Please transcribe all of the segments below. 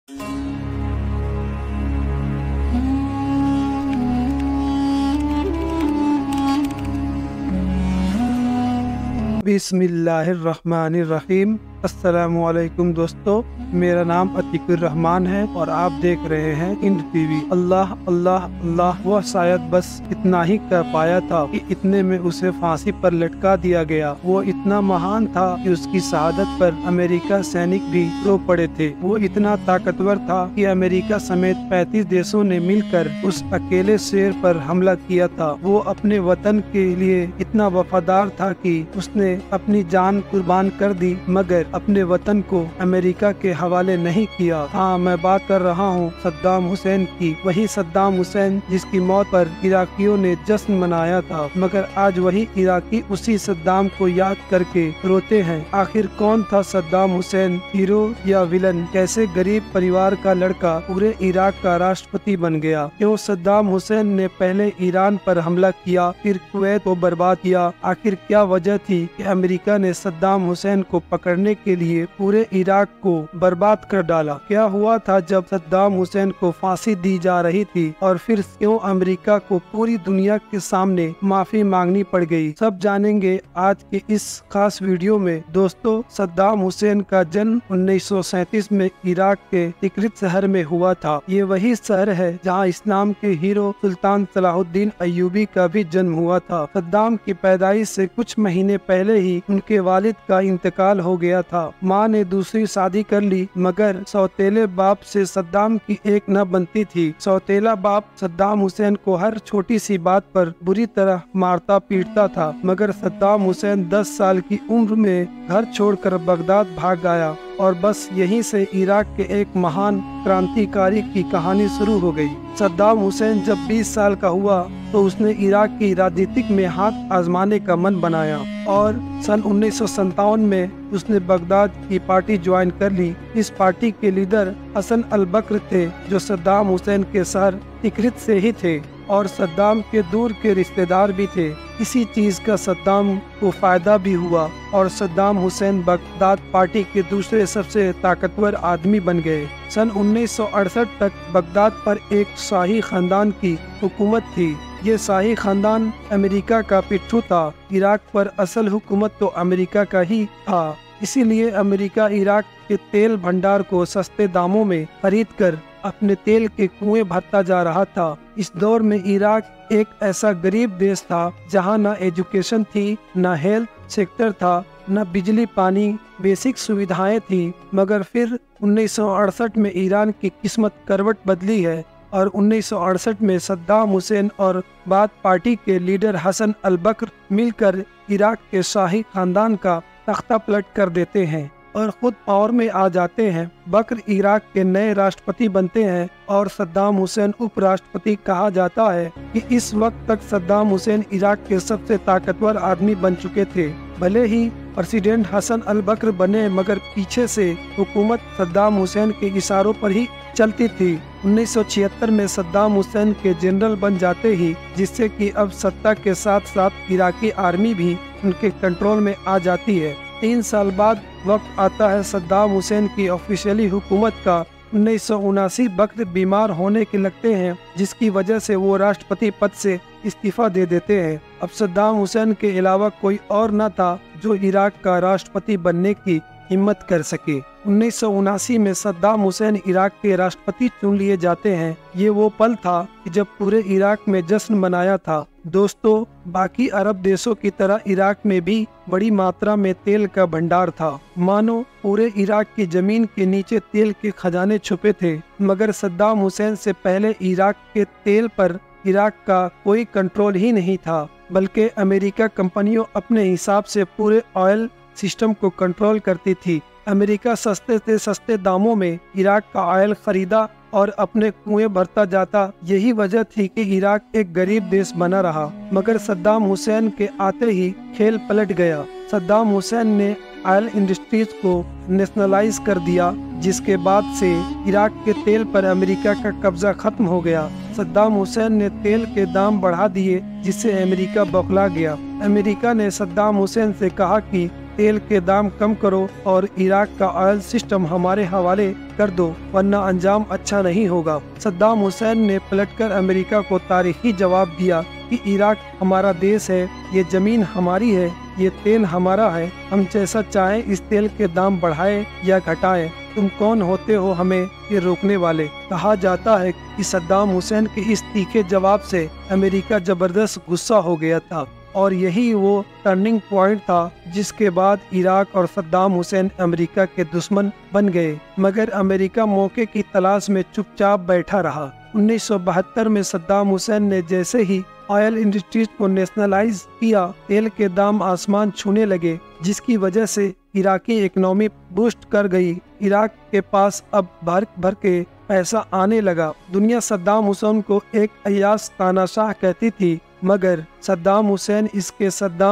बिस्मिल्लाहिर्रहमानिर्रहीम। अस्सलामुअलैकुम दोस्तों, मेरा नाम अतीकुर रहमान है और आप देख रहे हैं इंड टीवी। अल्लाह अल्लाह अल्लाह, वह शायद बस इतना ही कर पाया था कि इतने में उसे फांसी पर लटका दिया गया। वो इतना महान था कि उसकी शहादत पर अमेरिका सैनिक भी रो पड़े थे। वो इतना ताकतवर था कि अमेरिका समेत 35 देशों ने मिलकर उस अकेले शेर पर हमला किया था। वो अपने वतन के लिए इतना वफादार था कि उसने अपनी जान कुर्बान कर दी, मगर अपने वतन को अमेरिका के हवाले नहीं किया। हाँ, मैं बात कर रहा हूँ सद्दाम हुसैन की। वही सद्दाम हुसैन जिसकी मौत पर इराकियों ने जश्न मनाया था, मगर आज वही इराकी उसी सद्दाम को याद करके रोते हैं। आखिर कौन था सद्दाम हुसैन, हीरो या विलन? कैसे गरीब परिवार का लड़का पूरे इराक का राष्ट्रपति बन गया? क्यों सद्दाम हुसैन ने पहले ईरान पर हमला किया, फिर कुवैत को बर्बाद किया? आखिर क्या वजह थी कि अमेरिका ने सद्दाम हुसैन को पकड़ने के लिए पूरे इराक को बर्बाद कर डाला? क्या हुआ था जब सद्दाम हुसैन को फांसी दी जा रही थी, और फिर क्यों अमेरिका को पूरी दुनिया के सामने माफी मांगनी पड़ गई? सब जानेंगे आज के इस खास वीडियो में। दोस्तों, सद्दाम हुसैन का जन्म 1937 में इराक के तिक्रित शहर में हुआ था। ये वही शहर है जहाँ इस्लाम के हीरो सुल्तान सलाहुद्दीन अय्यूबी का भी जन्म हुआ था। सद्दाम की पैदाइश से कुछ महीने पहले ही उनके वालिद का इंतकाल हो गया था। माँ ने दूसरी शादी कर ली, मगर सौतेले बाप से सद्दाम की एक न बनती थी। सौतेला बाप सद्दाम हुसैन को हर छोटी सी बात पर बुरी तरह मारता पीटता था, मगर सद्दाम हुसैन 10 साल की उम्र में घर छोड़कर बगदाद भाग आया और बस यहीं से इराक के एक महान क्रांतिकारी की कहानी शुरू हो गई। सद्दाम हुसैन जब 20 साल का हुआ तो उसने इराक की राजनीतिक में हाथ आजमाने का मन बनाया और सन 1957 में उसने बगदाद की पार्टी ज्वाइन कर ली। इस पार्टी के लीडर हसन अल बकर थे, जो सद्दाम हुसैन के शहर तिक्रित से ही थे और सद्दाम के दूर के रिश्तेदार भी थे। इसी चीज का सद्दाम को फायदा भी हुआ और सद्दाम हुसैन बगदाद पार्टी के दूसरे सबसे ताकतवर आदमी बन गए। सन 1968 तक बगदाद पर एक शाही खानदान की हुकूमत थी। ये शाही खानदान अमेरिका का पिट्ठू था। इराक पर असल हुकूमत तो अमेरिका का ही था, इसीलिए अमेरिका इराक के तेल भंडार को सस्ते दामों में खरीदकर अपने तेल के कुएं भरता जा रहा था। इस दौर में इराक एक ऐसा गरीब देश था जहां न एजुकेशन थी, न हेल्थ सेक्टर था, न बिजली पानी बेसिक सुविधाएं थी। मगर फिर 1968 में ईरान की किस्मत करवट बदली है और 1968 में सद्दाम हुसैन और बाथ पार्टी के लीडर हसन अल बकर मिलकर इराक के शाही खानदान का तख्ता पलट कर देते हैं और खुद पावर में आ जाते हैं। बकर इराक के नए राष्ट्रपति बनते हैं और सद्दाम हुसैन उपराष्ट्रपति कहा जाता है कि इस वक्त तक सद्दाम हुसैन इराक के सबसे ताकतवर आदमी बन चुके थे। भले ही प्रेसिडेंट हसन अल बकर बने, मगर पीछे से हुकूमत सद्दाम हुसैन के इशारों पर ही चलती थी। 1976 में सद्दाम हुसैन के जनरल बन जाते ही, जिससे कि अब सत्ता के साथ साथ इराकी आर्मी भी उनके कंट्रोल में आ जाती है। 3 साल बाद वक्त आता है सद्दाम हुसैन की ऑफिशियली हुकूमत का। 1979 बकर बीमार होने के लगते हैं, जिसकी वजह से वो राष्ट्रपति पद से इस्तीफा दे देते हैं। अब सद्दाम हुसैन के अलावा कोई और न था जो इराक का राष्ट्रपति बनने की हिम्मत कर सके। 1979 में सद्दाम हुसैन इराक के राष्ट्रपति चुन लिए जाते हैं। ये वो पल था कि जब पूरे इराक में जश्न मनाया था। दोस्तों, बाकी अरब देशों की तरह इराक में भी बड़ी मात्रा में तेल का भंडार था। मानो पूरे इराक की जमीन के नीचे तेल के खजाने छुपे थे। मगर सद्दाम हुसैन से पहले इराक के तेल पर इराक का कोई कंट्रोल ही नहीं था, बल्कि अमेरिका कंपनियों अपने हिसाब से पूरे ऑयल सिस्टम को कंट्रोल करती थी। अमेरिका सस्ते से सस्ते दामों में इराक का ऑयल खरीदा और अपने कुएं भरता जाता। यही वजह थी कि इराक एक गरीब देश बना रहा। मगर सद्दाम हुसैन के आते ही खेल पलट गया। सद्दाम हुसैन ने ऑयल इंडस्ट्रीज को नेशनलाइज कर दिया, जिसके बाद से इराक के तेल पर अमेरिका का कब्जा खत्म हो गया। सद्दाम हुसैन ने तेल के दाम बढ़ा दिए, जिससे अमेरिका बौखला गया। अमेरिका ने सद्दाम हुसैन से कहा कि तेल के दाम कम करो और इराक का ऑयल सिस्टम हमारे हवाले कर दो, वरना अंजाम अच्छा नहीं होगा। सद्दाम हुसैन ने पलटकर अमेरिका को तारीखी जवाब दिया कि इराक हमारा देश है, ये जमीन हमारी है, ये तेल हमारा है, हम जैसा चाहें इस तेल के दाम बढ़ाएं या घटाएं, तुम कौन होते हो हमें ये रोकने वाले। कहा जाता है कि सद्दाम हुसैन के इस तीखे जवाब से अमेरिका जबरदस्त गुस्सा हो गया था और यही वो टर्निंग पॉइंट था जिसके बाद इराक और सद्दाम हुसैन अमेरिका के दुश्मन बन गए। मगर अमेरिका मौके की तलाश में चुपचाप बैठा रहा। 1972 में सद्दाम हुसैन ने जैसे ही ऑयल इंडस्ट्रीज को नेशनलाइज किया, तेल के दाम आसमान छूने लगे, जिसकी वजह से इराकी इकोनॉमी बूस्ट कर गई। इराक के पास अब भर भर के पैसा आने लगा। दुनिया सद्दाम हुसैन को एक अय्याश तानाशाह कहती थी, मगर सद्दाम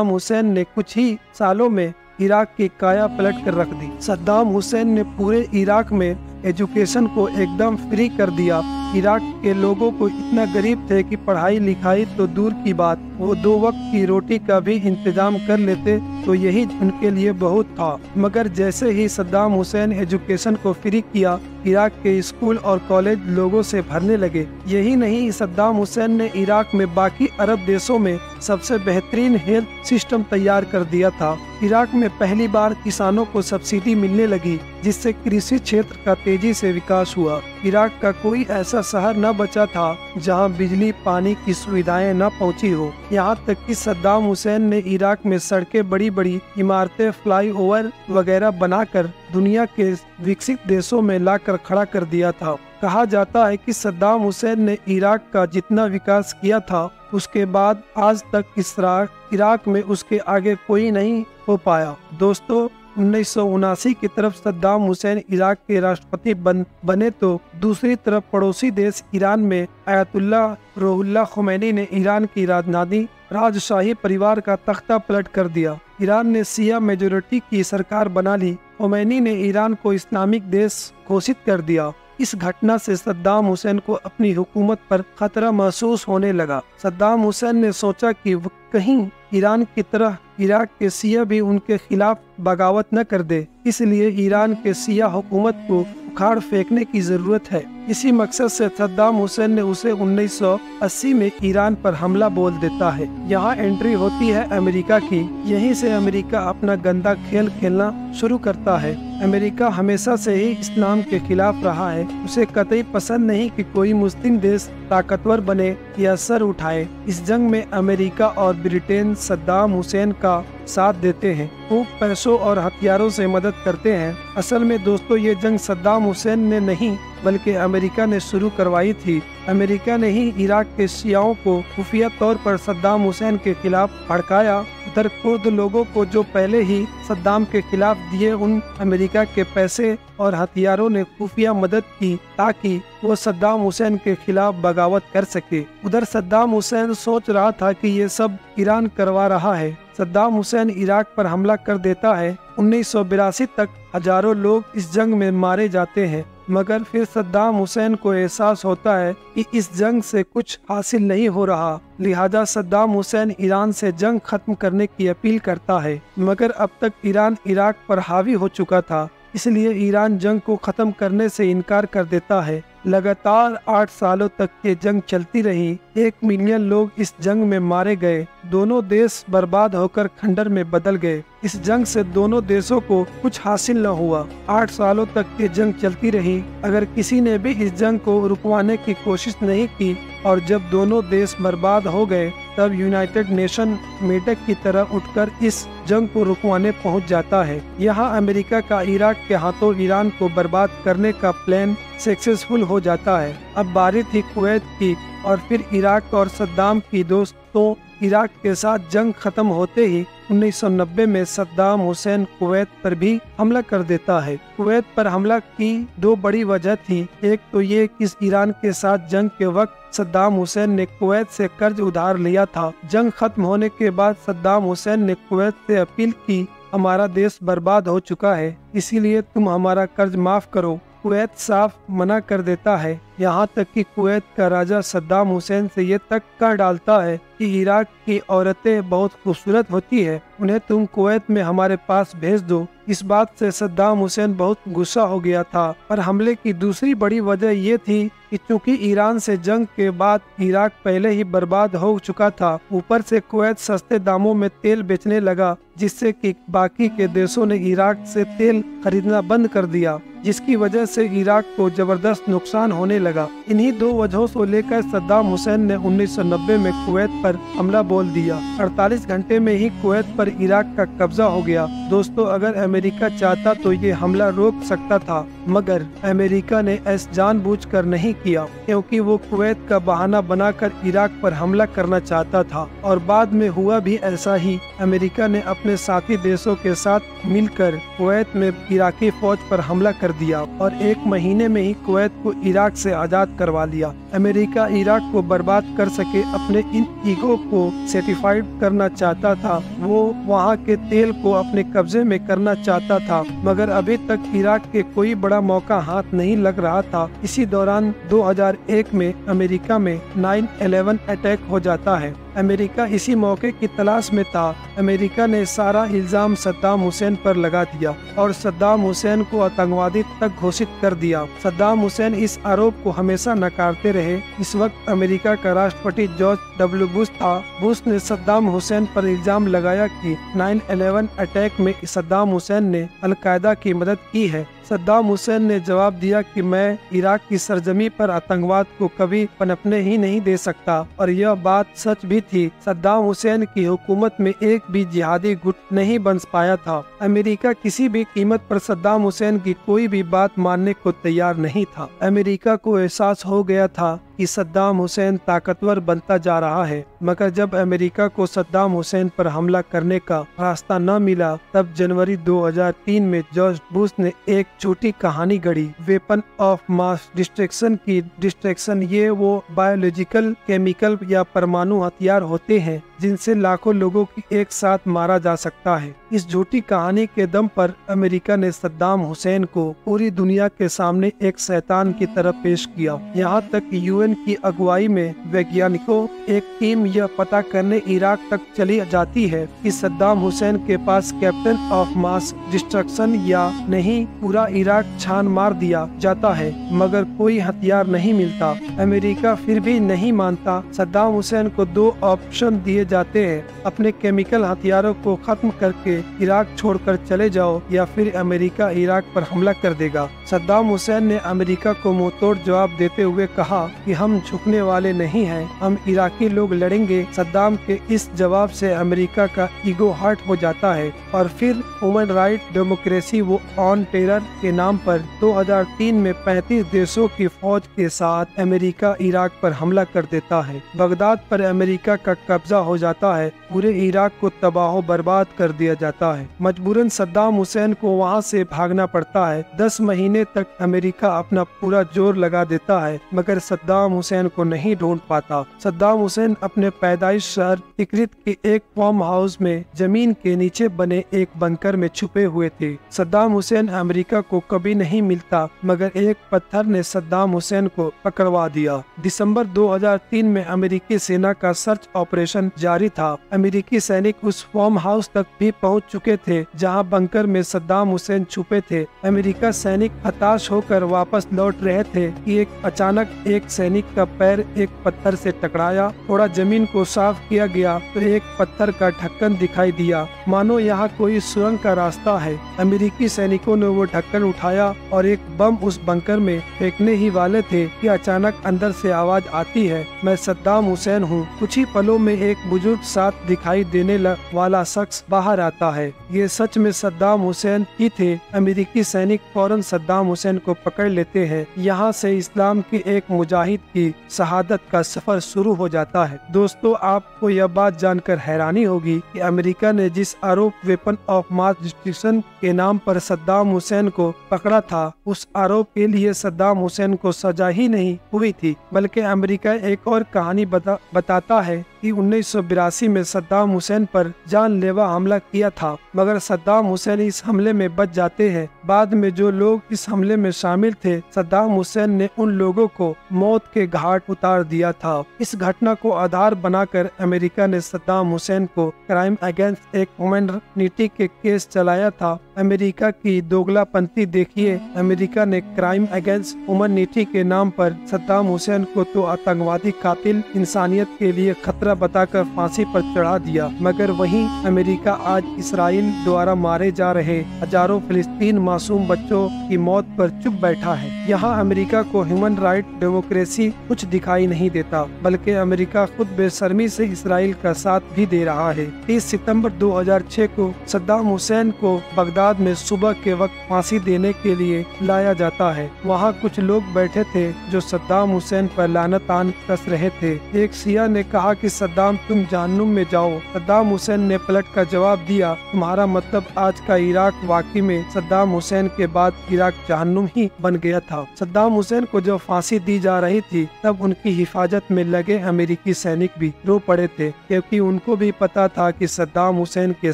हुसैन ने कुछ ही सालों में इराक की काया पलट कर रख दी। सद्दाम हुसैन ने पूरे इराक में एजुकेशन को एकदम फ्री कर दिया। इराक के लोगों को इतना गरीब थे कि पढ़ाई लिखाई तो दूर की बात, वो 2 वक्त की रोटी का भी इंतजाम कर लेते तो यही उनके लिए बहुत था। मगर जैसे ही सद्दाम हुसैन एजुकेशन को फ्री किया, इराक के स्कूल और कॉलेज लोगों से भरने लगे। यही नहीं, सद्दाम हुसैन ने इराक में बाकी अरब देशों में सबसे बेहतरीन हेल्थ सिस्टम तैयार कर दिया था। इराक में पहली बार किसानों को सब्सिडी मिलने लगी, जिससे कृषि क्षेत्र का तेजी से विकास हुआ। इराक का कोई ऐसा शहर न बचा था जहां बिजली पानी की सुविधाएं न पहुंची हो। यहां तक कि सद्दाम हुसैन ने इराक में सड़कें, बड़ी बड़ी इमारतें, फ्लाईओवर वगैरह बनाकर दुनिया के विकसित देशों में लाकर खड़ा कर दिया था। कहा जाता है कि सद्दाम हुसैन ने इराक का जितना विकास किया था, उसके बाद आज तक इराक में उसके आगे कोई नहीं हो पाया। दोस्तों, 1979 की तरफ सद्दाम हुसैन इराक के राष्ट्रपति बने तो दूसरी तरफ पड़ोसी देश ईरान में आयतुल्ला रूहुल्लाह खुमैनी ने ईरान की राजशाही परिवार का तख्ता पलट कर दिया। ईरान ने शिया मेजोरिटी की सरकार बना ली। खुमैनी ने ईरान को इस्लामिक देश घोषित कर दिया। इस घटना से सद्दाम हुसैन को अपनी हुकूमत पर खतरा महसूस होने लगा। सद्दाम हुसैन ने सोचा कि कहीं ईरान की तरह इराक के शिया भी उनके खिलाफ बगावत न कर दे, इसलिए ईरान के शिया हुकूमत को उखाड़ फेंकने की जरूरत है। इसी मकसद से सद्दाम हुसैन ने उसे 1980 में ईरान पर हमला बोल देता है। यहाँ एंट्री होती है अमेरिका की। यहीं से अमेरिका अपना गंदा खेल खेलना शुरू करता है। अमेरिका हमेशा से ही इस्लाम के खिलाफ रहा है। उसे कतई पसंद नहीं कि कोई मुस्लिम देश ताकतवर बने या सर उठाए। इस जंग में अमेरिका और ब्रिटेन सद्दाम हुसैन का साथ देते हैं, खूब पैसों और हथियारों से मदद करते हैं। असल में दोस्तों, ये जंग सद्दाम हुसैन ने नहीं बल्कि अमेरिका ने शुरू करवाई थी। अमेरिका ने ही इराक के शियाओं को खुफिया तौर पर सद्दाम हुसैन के खिलाफ भड़काया। उधर कुर्द लोगों को जो पहले ही सद्दाम के खिलाफ दिए, उन अमेरिका के पैसे और हथियारों ने खुफिया मदद की ताकि वो सद्दाम हुसैन के खिलाफ बगावत कर सके। उधर सद्दाम हुसैन सोच रहा था कि ये सब ईरान करवा रहा है। सद्दाम हुसैन इराक पर हमला कर देता है। 1982 तक हजारों लोग इस जंग में मारे जाते हैं, मगर फिर सद्दाम हुसैन को एहसास होता है कि इस जंग से कुछ हासिल नहीं हो रहा। लिहाजा सद्दाम हुसैन ईरान से जंग खत्म करने की अपील करता है, मगर अब तक ईरान इराक पर हावी हो चुका था, इसलिए ईरान जंग को खत्म करने से इनकार कर देता है। लगातार 8 सालों तक ये जंग चलती रही। 1 मिलियन लोग इस जंग में मारे गए। दोनों देश बर्बाद होकर खंडर में बदल गए। इस जंग से दोनों देशों को कुछ हासिल न हुआ। 8 सालों तक ये जंग चलती रही। अगर किसी ने भी इस जंग को रुकवाने की कोशिश नहीं की और जब दोनों देश बर्बाद हो गए, तब यूनाइटेड नेशन मेढक की तरह उठकर इस जंग को रुकवाने पहुंच जाता है। यहाँ अमेरिका का इराक के हाथों ईरान को बर्बाद करने का प्लान सक्सेसफुल हो जाता है। अब बारी थी कुवैत की और फिर इराक और सद्दाम की। दोस्तों, इराक के साथ जंग खत्म होते ही 1990 में सद्दाम हुसैन कुवैत पर भी हमला कर देता है। कुवैत पर हमला की 2 बड़ी वजह थी। एक तो ये कि ईरान के साथ जंग के वक्त सद्दाम हुसैन ने कुवैत से कर्ज उधार लिया था। जंग खत्म होने के बाद सद्दाम हुसैन ने कुवैत से अपील की, हमारा देश बर्बाद हो चुका है, इसीलिए तुम हमारा कर्ज माफ करो। कुवैत साफ मना कर देता है। यहाँ तक कि कुवैत का राजा सद्दाम हुसैन से ये तक कह डालता है कि इराक की औरतें बहुत खूबसूरत होती है, उन्हें तुम कुवैत में हमारे पास भेज दो। इस बात से सद्दाम हुसैन बहुत गुस्सा हो गया था। पर हमले की दूसरी बड़ी वजह ये थी कि चूंकि ईरान से जंग के बाद इराक पहले ही बर्बाद हो चुका था, ऊपर से कुवैत सस्ते दामों में तेल बेचने लगा, जिससे कि बाकी के देशों ने इराक से तेल खरीदना बंद कर दिया, जिसकी वजह से इराक को जबरदस्त नुकसान होने लगा। इन्हीं दो वजहों को लेकर सद्दाम हुसैन ने 1990 में कुवैत पर हमला बोल दिया। 48 घंटे में ही कुवैत पर इराक का कब्जा हो गया। दोस्तों, अगर अमेरिका चाहता तो ये हमला रोक सकता था, मगर अमेरिका ने ऐसा जानबूझकर नहीं किया, क्योंकि वो कुवैत का बहाना बनाकर इराक पर हमला करना चाहता था। और बाद में हुआ भी ऐसा ही। अमेरिका ने अपने साथी देशों के साथ मिलकर कुवैत में इराकी फौज पर हमला कर दिया और 1 महीने में ही कुवैत को इराक से आजाद करवा लिया। अमेरिका इराक को बर्बाद कर सके अपने इन ईगो को सेटिफाइड करना चाहता था। वो वहाँ के तेल को अपने कब्जे में करना चाहता था, मगर अभी तक इराक के कोई बड़ा मौका हाथ नहीं लग रहा था। इसी दौरान 2001 में अमेरिका में 9/11 अटैक हो जाता है। अमेरिका इसी मौके की तलाश में था। अमेरिका ने सारा इल्जाम सद्दाम हुसैन पर लगा दिया और सद्दाम हुसैन को आतंकवादी तक घोषित कर दिया। सद्दाम हुसैन इस आरोप को हमेशा नकारते रहे। इस वक्त अमेरिका का राष्ट्रपति जॉर्ज डब्ल्यू बुश था। बुश ने सद्दाम हुसैन पर इल्जाम लगाया कि 9/11 अटैक में सद्दाम हुसैन ने अलकायदा की मदद की है। सद्दाम हुसैन ने जवाब दिया कि मैं इराक की सरजमी पर आतंकवाद को कभी पनपने ही नहीं दे सकता, और यह बात सच भी थी। सद्दाम हुसैन की हुकूमत में एक भी जिहादी गुट नहीं बन पाया था। अमेरिका किसी भी कीमत पर सद्दाम हुसैन की कोई भी बात मानने को तैयार नहीं था। अमेरिका को एहसास हो गया था कि सद्दाम हुसैन ताकतवर बनता जा रहा है, मगर जब अमेरिका को सद्दाम हुसैन पर हमला करने का रास्ता न मिला, तब जनवरी 2003 में जॉर्ज बुश ने एक छोटी कहानी गढ़ी, वेपन ऑफ मास डिस्ट्रक्शन। ये वो बायोलॉजिकल, केमिकल या परमाणु हथियार होते हैं जिनसे लाखों लोगों की एक साथ मारा जा सकता है। इस झूठी कहानी के दम पर अमेरिका ने सद्दाम हुसैन को पूरी दुनिया के सामने एक शैतान की तरह पेश किया। यहाँ तक कि यूएन की अगुवाई में वैज्ञानिकों एक टीम यह पता करने इराक तक चली जाती है कि सद्दाम हुसैन के पास कैप्टन ऑफ मास डिस्ट्रक्शन या नहीं पूरा इराक छान मार दिया जाता है, मगर कोई हथियार नहीं मिलता। अमेरिका फिर भी नहीं मानता। सद्दाम हुसैन को 2 ऑप्शन दिए जाते हैं, अपने केमिकल हथियारों को खत्म करके इराक छोड़कर चले जाओ, या फिर अमेरिका इराक पर हमला कर देगा। सद्दाम हुसैन ने अमेरिका को मुंहतोड़ जवाब देते हुए कहा कि हम झुकने वाले नहीं हैं, हम इराकी लोग लड़ेंगे। सद्दाम के इस जवाब से अमेरिका का ईगो हर्ट हो जाता है और फिर ह्यूमन राइट, डेमोक्रेसी वो ऑन टेरर के नाम पर 2003 में 35 देशों की फौज के साथ अमेरिका इराक पर हमला कर देता है। बगदाद पर अमेरिका का कब्जा हो जाता है। पूरे इराक को तबाह बर्बाद कर दिया जाता है। मजबूरन सद्दाम हुसैन को वहां से भागना पड़ता है। 10 महीने तक अमेरिका अपना पूरा जोर लगा देता है, मगर सद्दाम हुसैन को नहीं ढूंढ पाता। सद्दाम हुसैन अपने पैदाइश शहर तिक्रित के एक फार्म हाउस में जमीन के नीचे बने एक बंकर में छुपे हुए थे। सद्दाम हुसैन अमेरिका को कभी नहीं मिलता, मगर एक पत्थर ने सद्दाम हुसैन को पकड़वा दिया। दिसंबर 2003 में अमेरिकी सेना का सर्च ऑपरेशन जारी था। अमेरिकी सैनिक उस फार्म हाउस तक भी पहुंच चुके थे जहां बंकर में सद्दाम हुसैन छुपे थे। अमेरिका सैनिक हताश होकर वापस लौट रहे थे कि अचानक एक सैनिक का पैर एक पत्थर से टकराया। थोड़ा जमीन को साफ किया गया तो एक पत्थर का ढक्कन दिखाई दिया, मानो यहाँ कोई सुरंग का रास्ता है। अमेरिकी सैनिकों ने वो ढक्कन उठाया और एक बम उस बंकर में फेंकने ही वाले थे कि अचानक अंदर से आवाज आती है, मैं सद्दाम हुसैन हूँ। कुछ ही पलों में एक बुजुर्ग साथ दिखाई देने वाला शख्स बाहर आता है। ये सच में सद्दाम हुसैन ही थे। अमेरिकी सैनिक फौरन सद्दाम हुसैन को पकड़ लेते हैं। यहाँ से इस्लाम के एक मुजाहिद की शहादत का सफर शुरू हो जाता है। दोस्तों, आपको यह बात जानकर हैरानी होगी कि अमेरिका ने जिस आरोप वेपन ऑफ मास डिस्ट्रक्शन के नाम पर सद्दाम हुसैन को पकड़ा था, उस आरोप के लिए सद्दाम हुसैन को सजा ही नहीं हुई थी, बल्कि अमेरिका एक और कहानी बताता है कि 1982 में सद्दाम हुसैन पर जानलेवा हमला किया था, मगर सद्दाम हुसैन इस हमले में बच जाते हैं। बाद में जो लोग इस हमले में शामिल थे, सद्दाम हुसैन ने उन लोगों को मौत के घाट उतार दिया था। इस घटना को आधार बनाकर अमेरिका ने सद्दाम हुसैन को क्राइम अगेंस्ट ह्यूमैनिटी के केस चलाया था। अमेरिका की दोगलापंथी देखिए, अमेरिका ने क्राइम अगेंस्ट ह्यूमैनिटी के नाम पर सद्दाम हुसैन को तो आतंकवादी कातिल, इंसानियत के लिए खतरा बताकर फांसी पर चढ़ा दिया, मगर वहीं अमेरिका आज इसराइल द्वारा मारे जा रहे हजारों फिलिस्तीन मासूम बच्चों की मौत पर चुप बैठा है। यहाँ अमेरिका को ह्यूमन राइट, डेमोक्रेसी कुछ दिखाई नहीं देता, बल्कि अमेरिका खुद बेशर्मी से इसराइल का साथ भी दे रहा है। 30 सितंबर 2006 को सद्दाम हुसैन को बगदाद में सुबह के वक्त फांसी देने के लिए लाया जाता है। वहाँ कुछ लोग बैठे थे जो सद्दाम हुसैन पर लानतान कस रहे थे। एक शिया ने कहा कि सद्दाम तुम जहन्नुम में जाओ। सद्दाम हुसैन ने पलट कर जवाब दिया, तुम्हारा मतलब आज का इराक वाकई में सद्दाम हुसैन के बाद इराक जहन्नुम ही बन गया था। सद्दाम हुसैन को जब फांसी दी जा रही थी, तब उनकी हिफाजत में लगे अमेरिकी सैनिक भी रो पड़े थे, क्योंकि उनको भी पता था कि सद्दाम हुसैन के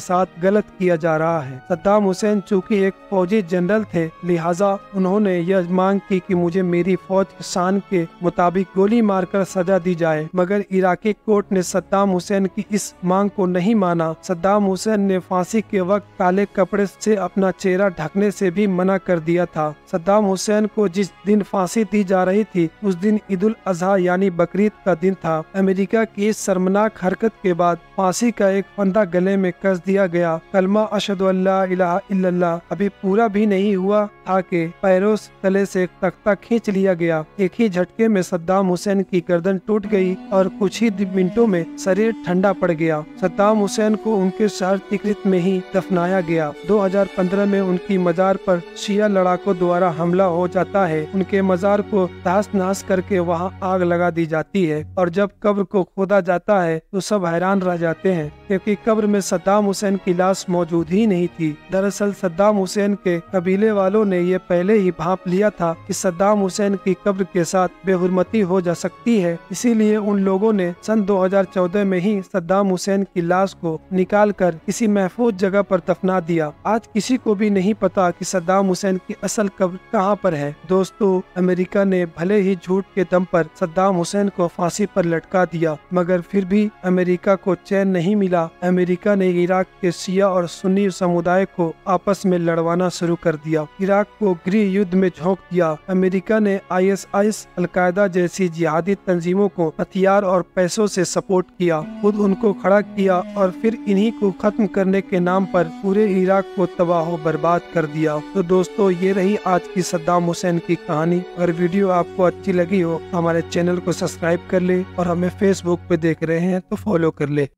साथ गलत किया जा रहा है। सद्दाम हुसैन चूंकि एक फौजी जनरल थे, लिहाजा उन्होंने यह मांग की कि मुझे मेरी फौज शान के मुताबिक गोली मारकर सजा दी जाए, मगर इराकी कोर्ट ने सद्दाम हुसैन की इस मांग को नहीं माना। सद्दाम हुसैन ने फांसी के वक्त काले कपड़े से अपना चेहरा ढकने से भी मना कर दिया था। सद्दाम हुसैन को जिस दिन फांसी दी जा रही थी, उस दिन ईद उल अजहा यानी बकरीद का दिन था। अमेरिका की इस शर्मनाक हरकत के बाद फांसी का एक फंदा गले में कस दिया गया। कलमा अशहदु अल्ला इलाहा इल्लल्लाह अभी पूरा भी नहीं हुआ था कि पैरों तले से एक तख्ता खींच लिया गया। एक ही झटके में सद्दाम हुसैन की गर्दन टूट गई और कुछ ही मिनटों में शरीर ठंडा पड़ गया। सद्दाम हुसैन को उनके शहर तिकरित में ही दफनाया गया। 2015 में उनकी मजार पर शिया लड़ाकों द्वारा हमला हो जाता है। उनके मजार को तहस नहस करके वहां आग लगा दी जाती है, और जब कब्र को खोदा जाता है तो सब हैरान रह जाते हैं, क्योंकि कब्र में सद्दाम हुसैन की लाश मौजूद ही नहीं थी। दरअसल सद्दाम हुसैन के कबीले वालों ने ये पहले ही भांप लिया था कि सद्दाम हुसैन की कब्र के साथ बेहुरमती हो जा सकती है, इसीलिए उन लोगों ने सन 2014 में ही सद्दाम हुसैन की लाश को निकालकर किसी महफूज जगह पर दफना दिया। आज किसी को भी नहीं पता कि सद्दाम हुसैन की असल कब्र कहाँ पर है। दोस्तों, अमेरिका ने भले ही झूठ के दम पर सद्दाम हुसैन को फांसी पर लटका दिया, मगर फिर भी अमेरिका को चैन नहीं मिला। अमेरिका ने इराक के शिया और सुन्नी समुदाय को आपस में लड़वाना शुरू कर दिया, इराक को गृह युद्ध में झोंक दिया। अमेरिका ने ISIS, अलकायदा जैसी जिहादी तंजीमों को हथियार और पैसों से सपोर्ट किया, खुद उनको खड़ा किया, और फिर इन्हीं को खत्म करने के नाम पर पूरे इराक को तबाह बर्बाद कर दिया। तो दोस्तों, ये रही आज की सद्दाम हुसैन की कहानी। अगर वीडियो आपको अच्छी लगी हो, हमारे चैनल को सब्सक्राइब कर ले, और हमें फेसबुक पे देख रहे हैं तो फॉलो कर ले।